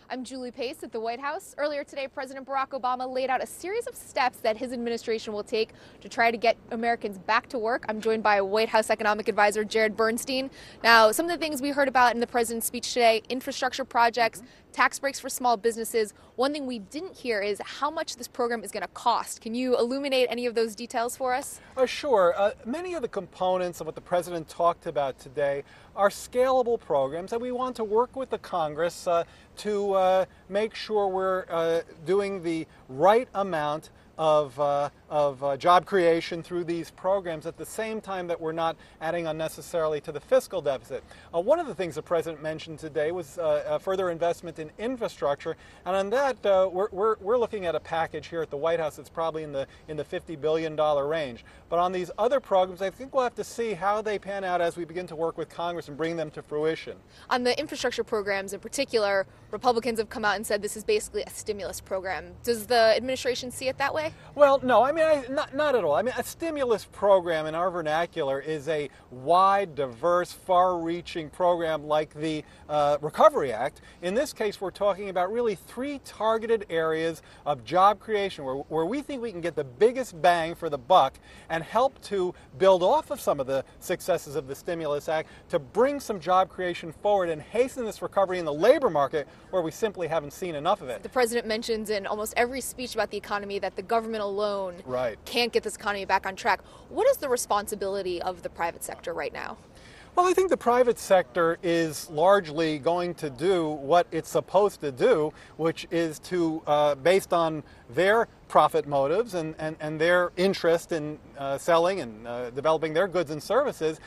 I'm Julie Pace at the White House. Earlier today, President Barack Obama laid out a series of steps that his administration will take to try to get Americans back to work. I'm joined by White House economic advisor Jared Bernstein. Now, some of the things we heard about in the president's speech today: infrastructure projects, tax breaks for small businesses. One thing we didn't hear is how much this program is going to cost. Can you illuminate any of those details for us? Sure. Many of the components of what the president talked about today are scalable programs, and we want to work with the Congress to make sure we're doing the right amount of job creation through these programs at the same time that we're not adding unnecessarily to the fiscal deficit. One of the things the president mentioned today was further investment in infrastructure, and on that we're looking at a package here at the White House that's probably in the $50 billion range. But on these other programs, I think we'll have to see how they pan out as we begin to work with Congress and bring them to fruition. On the infrastructure programs in particular, Republicans have come out and said this is basically a stimulus program. Does the administration see it that way? Well, no, not at all. I mean, a stimulus program in our vernacular is a wide, diverse, far-reaching program like the Recovery Act. In this case, we're talking about really three targeted areas of job creation where we think we can get the biggest bang for the buck and help to build off of some of the successes of the Stimulus Act to bring some job creation forward and hasten this recovery in the labor market where we simply haven't seen enough of it. The president mentions in almost every speech about the economy that the government alone can't get this economy back on track. What is the responsibility of the private sector right now? Well, I think the private sector is largely going to do what it's supposed to do, which is to, based on their profit motives and their interest in selling and developing their goods and services,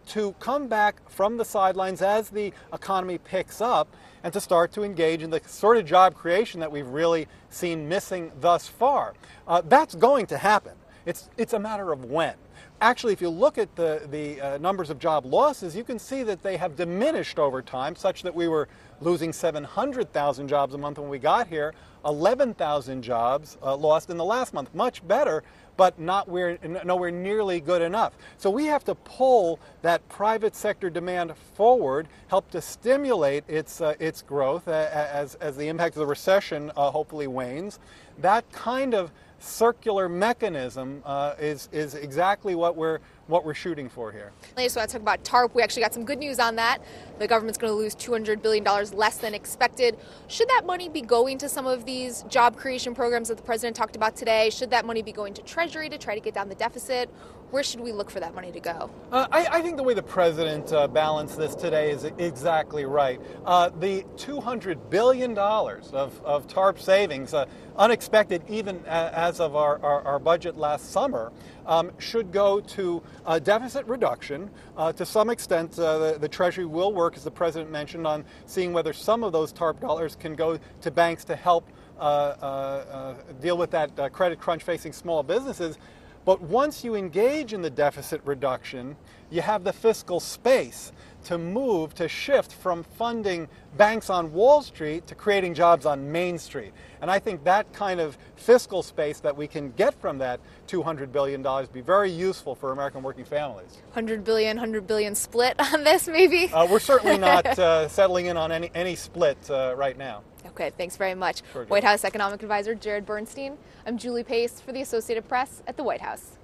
to come back from the sidelines as the economy picks up and to start to engage in the sort of job creation that we've really seen missing thus far. That's going to happen. It's a matter of when. Actually, if you look at the numbers of job losses, you can see that they have diminished over time, such that we were losing 700,000 jobs a month when we got here, 11,000 jobs lost in the last month. Much better, but nowhere nearly good enough. So we have to pull that private sector demand forward, help to stimulate its growth as the impact of the recession hopefully wanes. That kind of circular mechanism is exactly what we're shooting for here. I just want to talk about TARP. We actually got some good news on that. The government's going to lose $200 billion less than expected. Should that money be going to some of these job creation programs that the president talked about today? Should that money be going to Treasury to try to get down the deficit? Where should we look for that money to go? I think the way the president balanced this today is exactly right. The $200 billion of TARP savings, unexpected even as of our budget last summer, should go to deficit reduction. To some extent, the Treasury will work, as the president mentioned, on seeing whether some of those TARP dollars can go to banks to help deal with that credit crunch facing small businesses. But once you engage in the deficit reduction, you have the fiscal space to shift from funding banks on Wall Street to creating jobs on Main Street. And I think that kind of fiscal space that we can get from that $200 billion would be very useful for American working families. $100 billion split on this, maybe? We're certainly not settling in on any split right now. Okay, thanks very much. Sure, White House economic advisor Jared Bernstein. I'm Julie Pace for the Associated Press at the White House.